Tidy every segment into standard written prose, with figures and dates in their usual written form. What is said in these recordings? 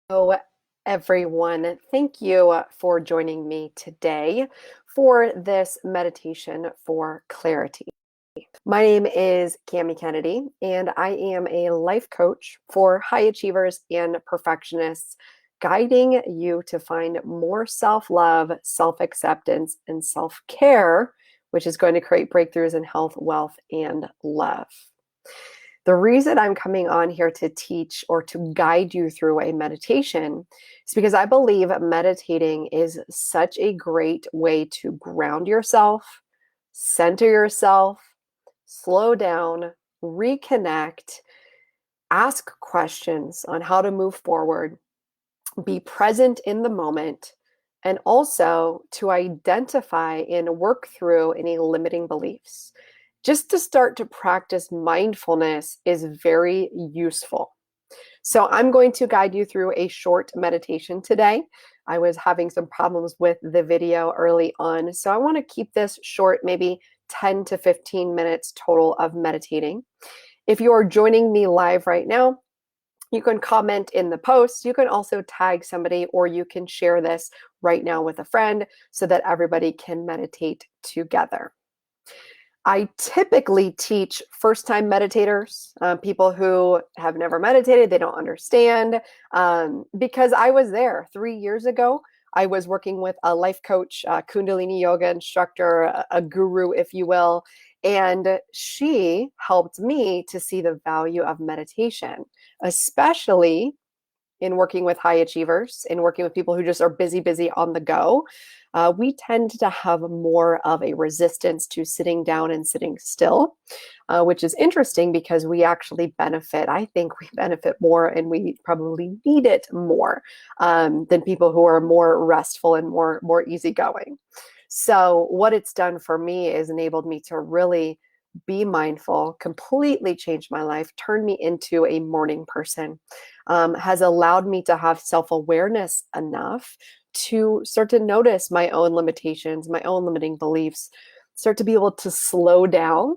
Hello, everyone. Thank you for joining me today for this meditation for clarity. My name is Camy Kennedy, and I am a life coach for high achievers and perfectionists, guiding you to find more self-love, self-acceptance, and self-care, which is going to create breakthroughs in health, wealth, and love. The reason I'm coming on here to teach or to guide you through a meditation is because I believe meditating is such a great way to ground yourself, center yourself, slow down, reconnect, ask questions on how to move forward, be present in the moment, and also to identify and work through any limiting beliefs. Just to start to practice mindfulness is very useful. So I'm going to guide you through a short meditation today. I was having some problems with the video early on, so I want to keep this short, maybe 10 to 15 minutes total of meditating. If you're joining me live right now, you can comment in the post. You can also tag somebody, or you can share this right now with a friend so that everybody can meditate together. I typically teach first-time meditators, people who have never meditated, they don't understand, because I was there 3 years ago. I was working with a life coach, a Kundalini yoga instructor, a guru, if you will, and she helped me to see the value of meditation, especially in working with high achievers and working with people who just are busy on the go. We tend to have more of a resistance to sitting down and sitting still, which is interesting because we actually benefit. I think we benefit more, and we probably need it more than people who are more restful and more easygoing. So what it's done for me is enabled me to really be mindful, completely changed my life, turned me into a morning person, has allowed me to have self-awareness enough to start to notice my own limitations, my own limiting beliefs, start to be able to slow down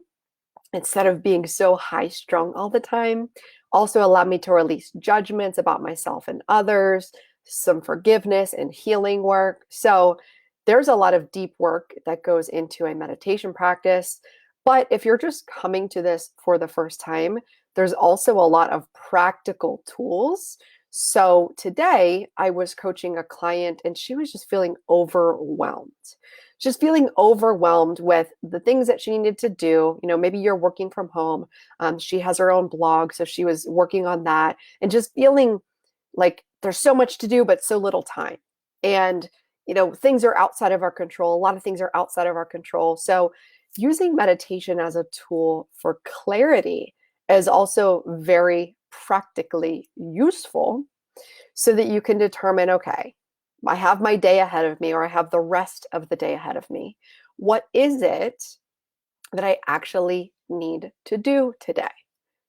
instead of being so high strung all the time. Also allowed me to release judgments about myself and others, some forgiveness and healing work. So there's a lot of deep work that goes into a meditation practice. But if you're just coming to this for the first time, there's also a lot of practical tools. So today I was coaching a client and she was just feeling overwhelmed. Just feeling overwhelmed with the things that she needed to do. You know, maybe you're working from home. She has her own blog, so she was working on that and just feeling like there's so much to do, but so little time. And, you know, things are outside of our control. A lot of things are outside of our control. So using meditation as a tool for clarity is also very practically useful so that you can determine, okay, I have my day ahead of me, or I have the rest of the day ahead of me. What is it that I actually need to do today?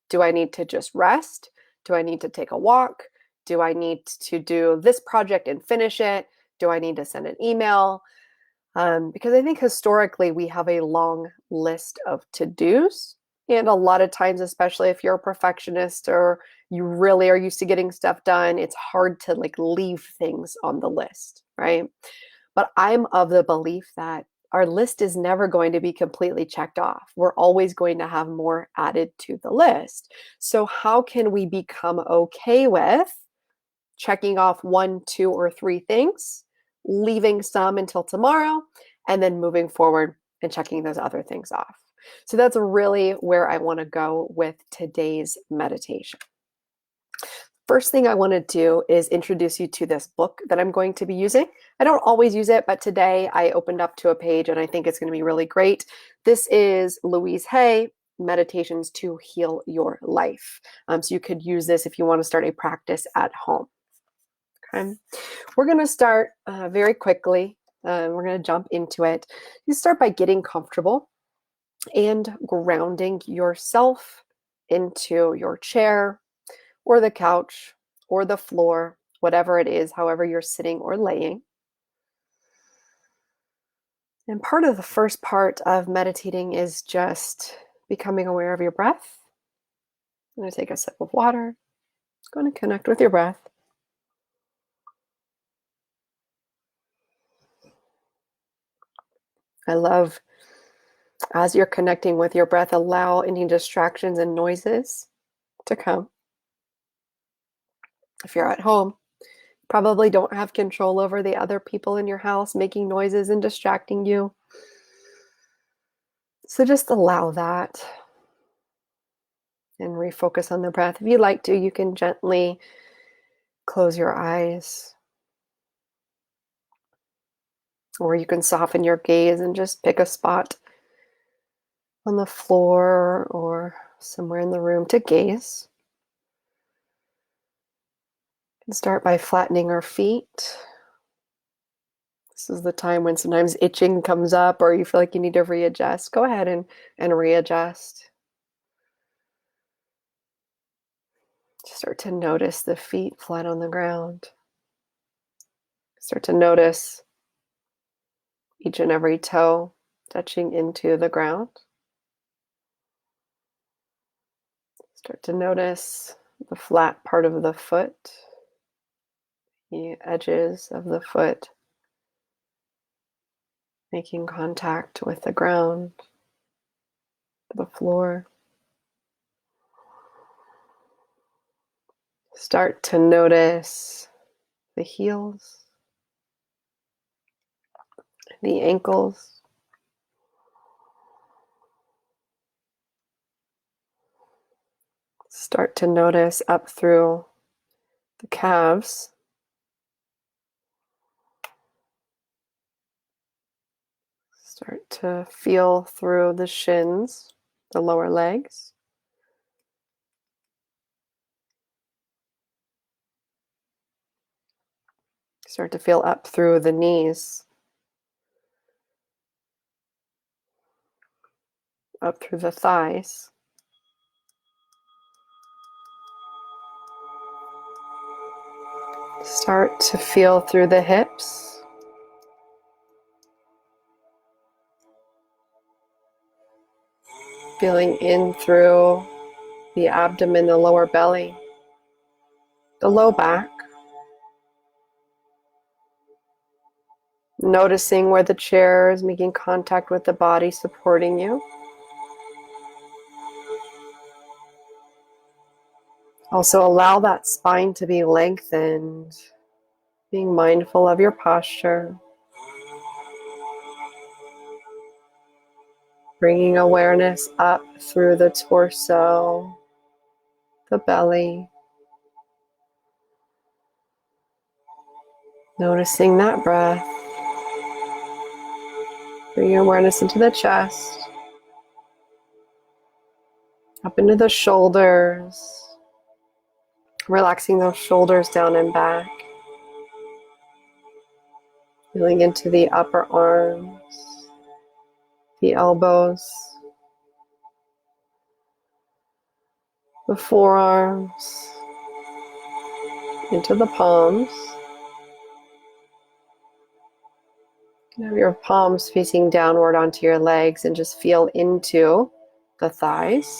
Do I need to just rest? Do I need to take a walk? Do I need to do this project and finish it? Do I need to send an email? Because I think historically we have a long list of to-dos. And a lot of times, especially if you're a perfectionist or you really are used to getting stuff done, it's hard to like leave things on the list, right? But I'm of the belief that our list is never going to be completely checked off. We're always going to have more added to the list. So how can we become okay with checking off 1, 2, or 3 things, leaving some until tomorrow, and then moving forward and checking those other things off? So that's really where I want to go with today's meditation. First thing I want to do is introduce you to this book that I'm going to be using. I don't always use it, but today I opened up to a page and I think it's going to be really great. This is Louise Hay, Meditations to Heal Your Life. So you could use this if you want to start a practice at home. Okay. We're going to start very quickly. We're going to jump into it. You start by getting comfortable and grounding yourself into your chair or the couch or the floor, whatever it is, however you're sitting or laying. And part of the first part of meditating is just becoming aware of your breath. I'm going to take a sip of water. Going to connect with your breath. I love, as you're connecting with your breath, allow any distractions and noises to come. If you're at home, probably don't have control over the other people in your house making noises and distracting you. So just allow that and refocus on the breath. If you'd like to, you can gently close your eyes, or you can soften your gaze and just pick a spot on the floor or somewhere in the room to gaze. You can start by flattening our feet. This is the time when sometimes itching comes up or you feel like you need to readjust. Go ahead and readjust. Start to notice the feet flat on the ground. Start to notice each and every toe touching into the ground. Start to notice the flat part of the foot, the edges of the foot making contact with the ground, the floor. Start to notice the heels, the ankles. Start to notice up through the calves. Start to feel through the shins, the lower legs. Start to feel up through the knees, up through the thighs. Start to feel through the hips. Feeling in through the abdomen, the lower belly, the low back. Noticing where the chair is making contact with the body supporting you. Also allow that spine to be lengthened, being mindful of your posture. Bringing awareness up through the torso, the belly. Noticing that breath. Bringing awareness into the chest, up into the shoulders. Relaxing those shoulders down and back. Feeling into the upper arms, the elbows, the forearms, into the palms. You have your palms facing downward onto your legs and just feel into the thighs.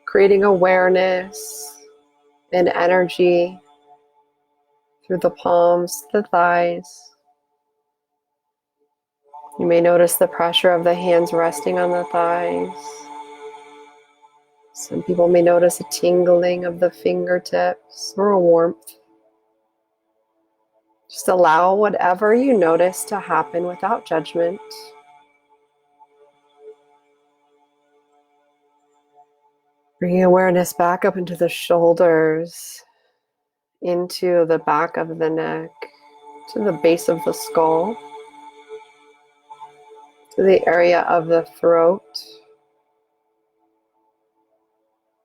Creating awareness and energy through the palms, the thighs. You may notice the pressure of the hands resting on the thighs. Some people may notice a tingling of the fingertips or a warmth. Just allow whatever you notice to happen without judgment. Bringing awareness back up into the shoulders, into the back of the neck, to the base of the skull, to the area of the throat,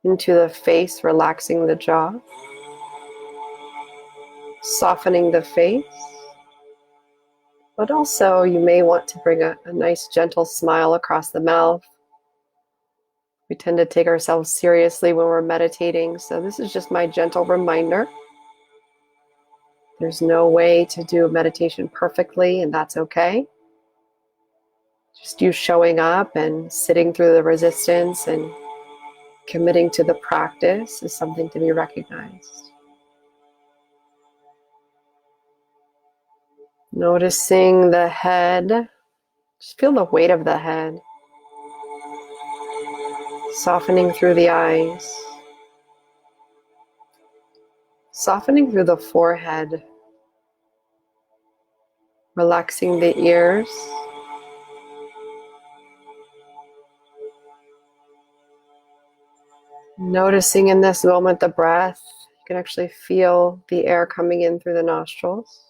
into the face, relaxing the jaw, softening the face. But also you may want to bring a nice gentle smile across the mouth. We tend to take ourselves seriously when we're meditating, so this is just my gentle reminder. There's no way to do meditation perfectly, and that's okay. Just you showing up and sitting through the resistance and committing to the practice is something to be recognized. Noticing the head. Just feel the weight of the head. Softening through the eyes. Softening through the forehead. Relaxing the ears. Noticing in this moment the breath. You can actually feel the air coming in through the nostrils.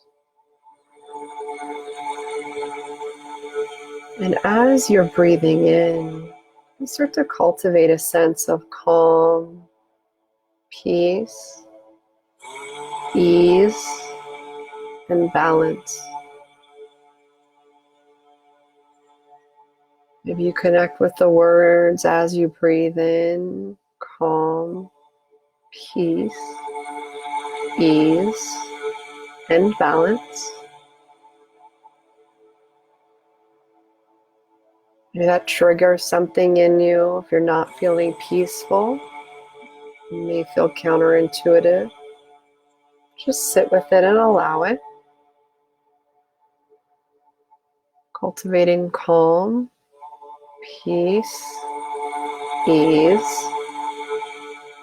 And as you're breathing in, you start to cultivate a sense of calm, peace, ease, and balance. Maybe you connect with the words as you breathe in: calm, peace, ease, and balance. Maybe that triggers something in you. If you're not feeling peaceful, you may feel counterintuitive. Just sit with it and allow it. Cultivating calm, peace, ease,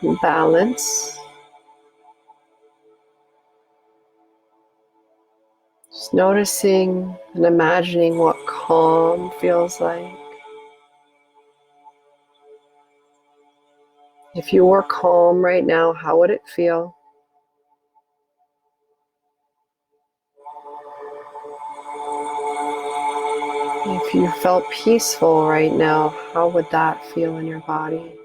and balance. Just noticing and imagining what calm feels like. If you were calm right now, how would it feel? If you felt peaceful right now, how would that feel in your body?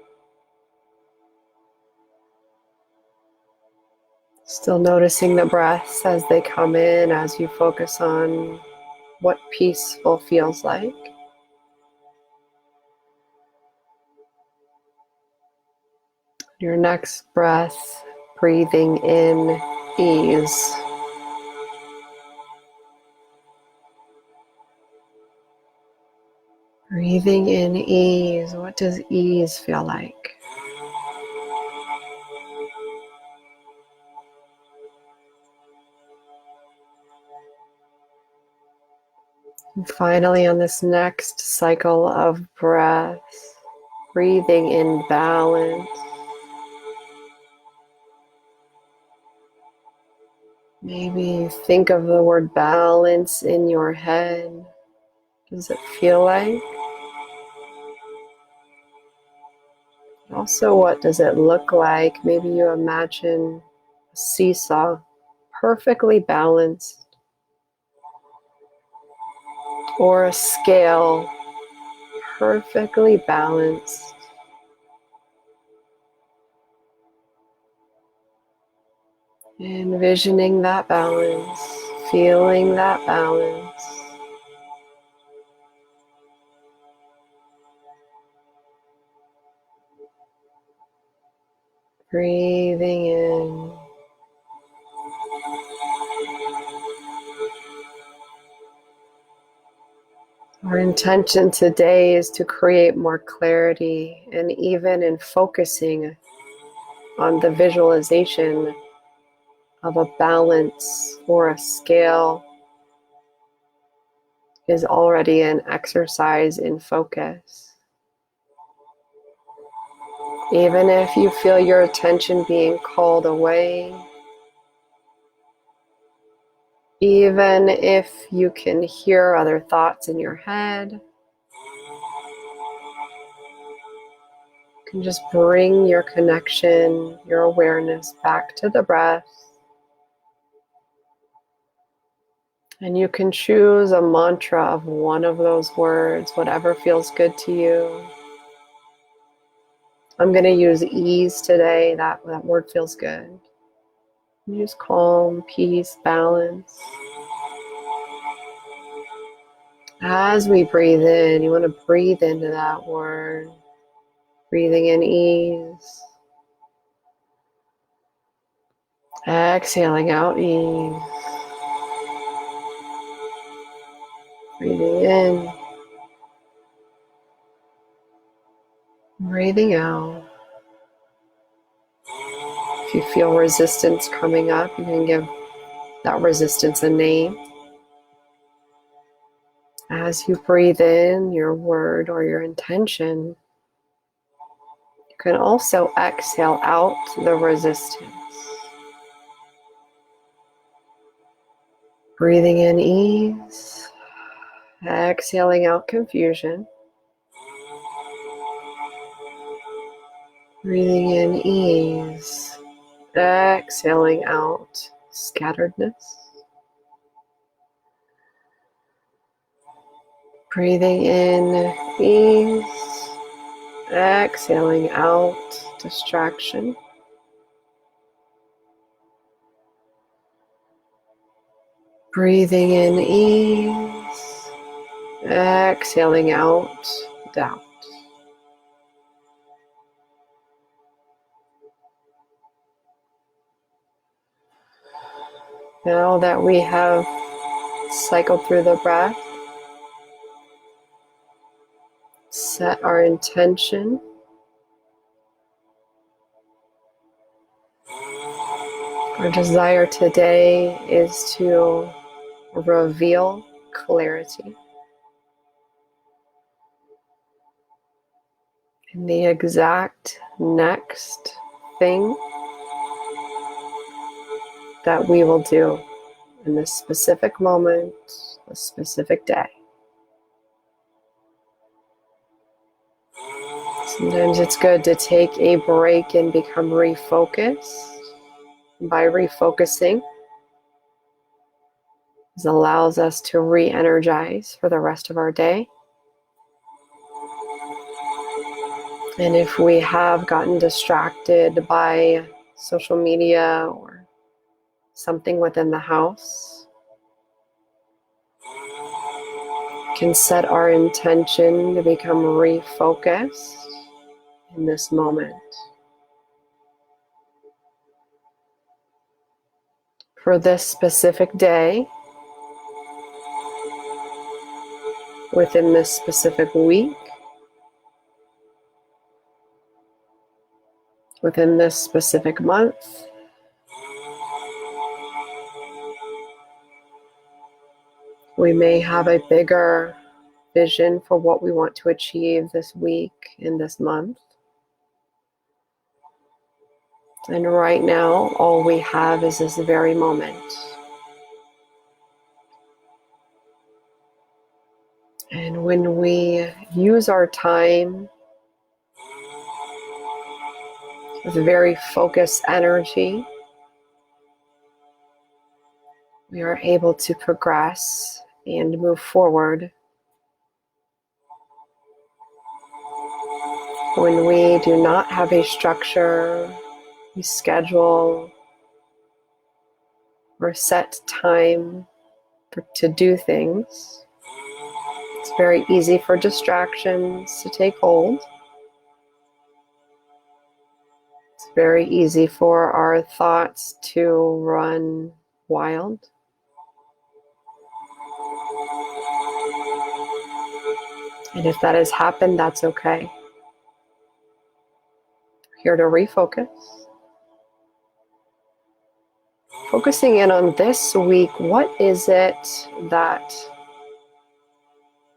Still noticing the breaths as they come in, as you focus on what peaceful feels like. Your next breath, breathing in ease. Breathing in ease. What does ease feel like? And finally, on this next cycle of breath, breathing in balance. Maybe think of the word balance in your head. What does it feel like? Also, what does it look like? Maybe you imagine a seesaw, perfectly balanced, or a scale, perfectly balanced. Envisioning that balance, feeling that balance. Breathing in. Our intention today is to create more clarity, and even in focusing on the visualization of a balance or a scale is already an exercise in focus. Even if you feel your attention being called away, even if you can hear other thoughts in your head, you can just bring your connection, your awareness back to the breath. And you can choose a mantra of one of those words, whatever feels good to you. I'm going to use ease today. That word feels good. Use calm, peace, balance. As we breathe in, you want to breathe into that word. Breathing in ease. Exhaling out ease. Breathing in. Breathing out. If you feel resistance coming up, you can give that resistance a name. As you breathe in your word or your intention, you can also exhale out the resistance. Breathing in ease, exhaling out confusion. Breathing in ease, exhaling out scatteredness. Breathing in ease, exhaling out distraction. Breathing in ease, exhaling out doubt. Now that we have cycled through the breath, set our intention. Our desire today is to reveal clarity in the exact next thing that we will do in this specific moment, a specific day. Sometimes it's good to take a break and become refocused. By refocusing, this allows us to re-energize for the rest of our day. And if we have gotten distracted by social media or something within the house, we can set our intention to become refocused in this moment. For this specific day, within this specific week, within this specific month, we may have a bigger vision for what we want to achieve this week and this month. And right now, all we have is this very moment. And when we use our time with very focused energy, we are able to progress and move forward. When we do not have a structure, a schedule, or set time to do things, it's very easy for distractions to take hold. It's very easy for our thoughts to run wild. And if that has happened, that's okay. We're here to refocus. Focusing in on this week, what is it that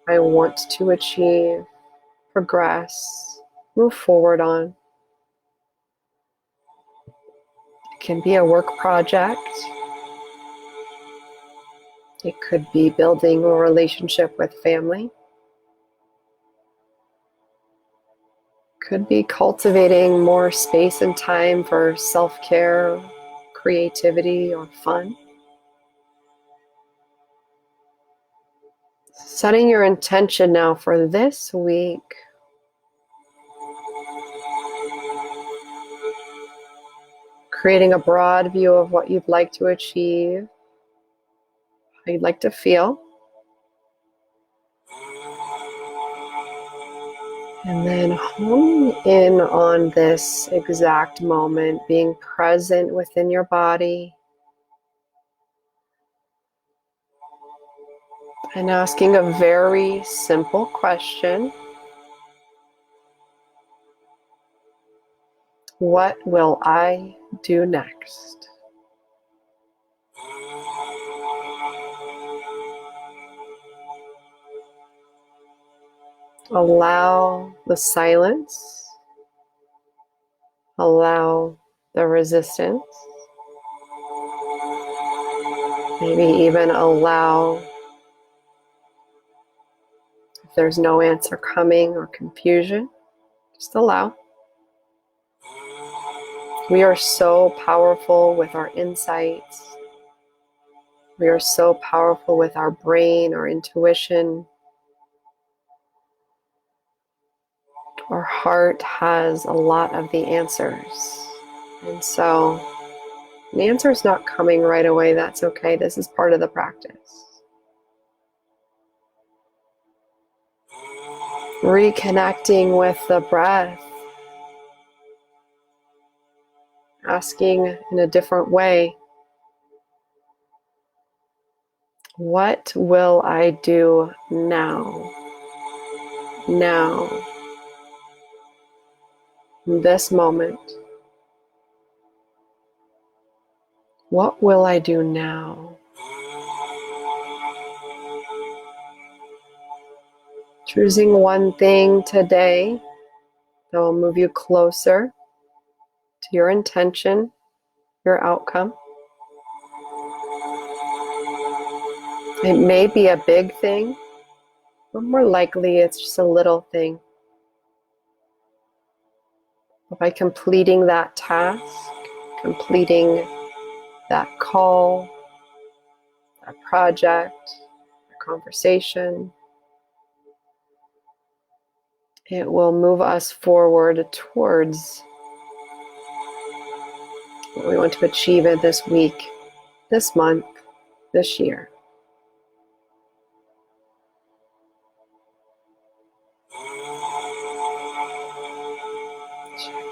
I want to achieve, progress, move forward on? It can be a work project. It could be building a relationship with family. Could be cultivating more space and time for self-care, creativity, or fun. Setting your intention now for this week. Creating a broad view of what you'd like to achieve, how you'd like to feel. And then honing in on this exact moment, being present within your body, and asking a very simple question. What will I do next? Allow the silence, allow the resistance, maybe even allow if there's no answer coming or confusion, just allow. We are so powerful with our insights. We are so powerful with our brain, our intuition. Our heart has a lot of the answers. And so the answer is not coming right away. That's okay. This is part of the practice. Reconnecting with the breath. Asking in a different way. What will I do now? Now. In this moment. What will I do now? Choosing one thing today that will move you closer to your intention, your outcome. It may be a big thing, but more likely it's just a little thing. By completing that task, completing that call, that project, that conversation, it will move us forward towards what we want to achieve in this week, this month, this year.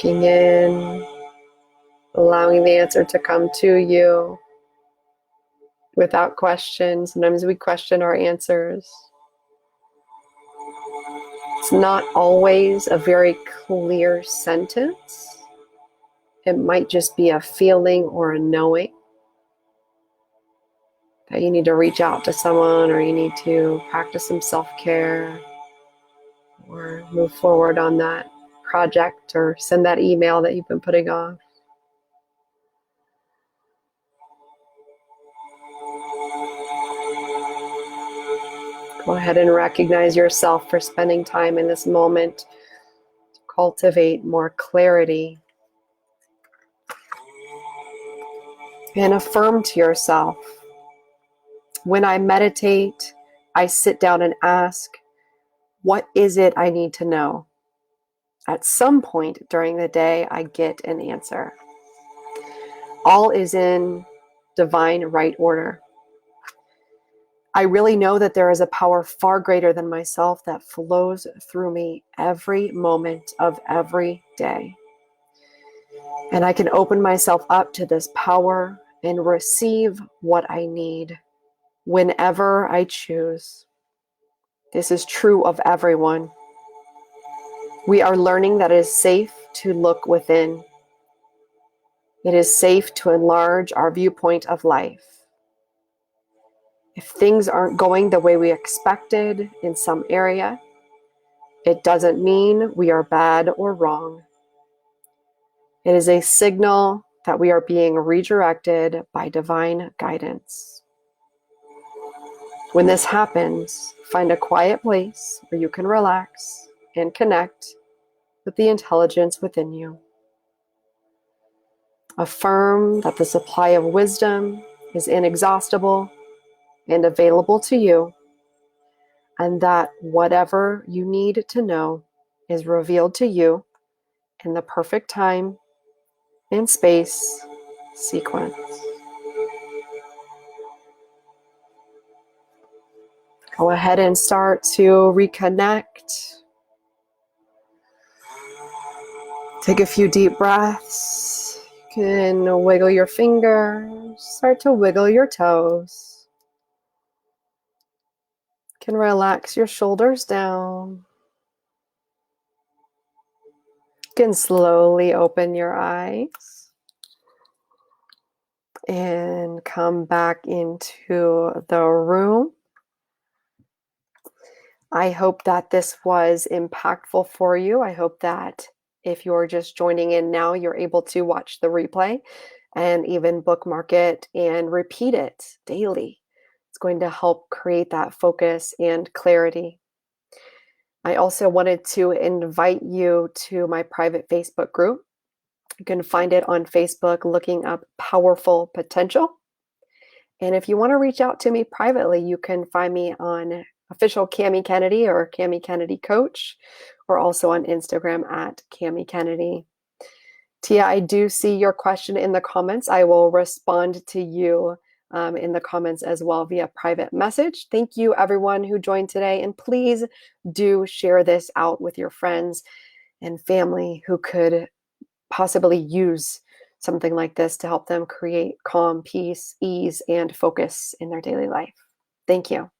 Checking in, allowing the answer to come to you without question. Sometimes we question our answers. It's not always a very clear sentence. It might just be a feeling or a knowing that you need to reach out to someone, or you need to practice some self-care, or move forward on that project, or send that email that you've been putting off. Go ahead and recognize yourself for spending time in this moment to cultivate more clarity. And affirm to yourself, when I meditate, I sit down and ask, what is it I need to know? At some point during the day, I get an answer. All is in divine right order. I really know that there is a power far greater than myself that flows through me every moment of every day. And I can open myself up to this power and receive what I need whenever I choose. This is true of everyone. We are learning that it is safe to look within. It is safe to enlarge our viewpoint of life. If things aren't going the way we expected in some area, it doesn't mean we are bad or wrong. It is a signal that we are being redirected by divine guidance. When this happens, find a quiet place where you can relax and connect with the intelligence within you. Affirm that the supply of wisdom is inexhaustible and available to you, and that whatever you need to know is revealed to you in the perfect time and space sequence. Go ahead and start to reconnect. Take a few deep breaths. You can wiggle your fingers, start to wiggle your toes. You can relax your shoulders down. You can slowly open your eyes and come back into the room. I hope that this was impactful for you. I hope that if you're just joining in now, you're able to watch the replay and even bookmark it and repeat it daily. It's going to help create that focus and clarity. I also wanted to invite you to my private Facebook group. You can find it on Facebook looking up Powerful Potential. And if you want to reach out to me privately, you can find me on official Camy Kennedy or Camy Kennedy Coach, or also on Instagram at Camy Kennedy. Tia, I do see your question in the comments. I will respond to you in the comments as well via private message. Thank you, everyone who joined today. And please do share this out with your friends and family who could possibly use something like this to help them create calm, peace, ease, and focus in their daily life. Thank you.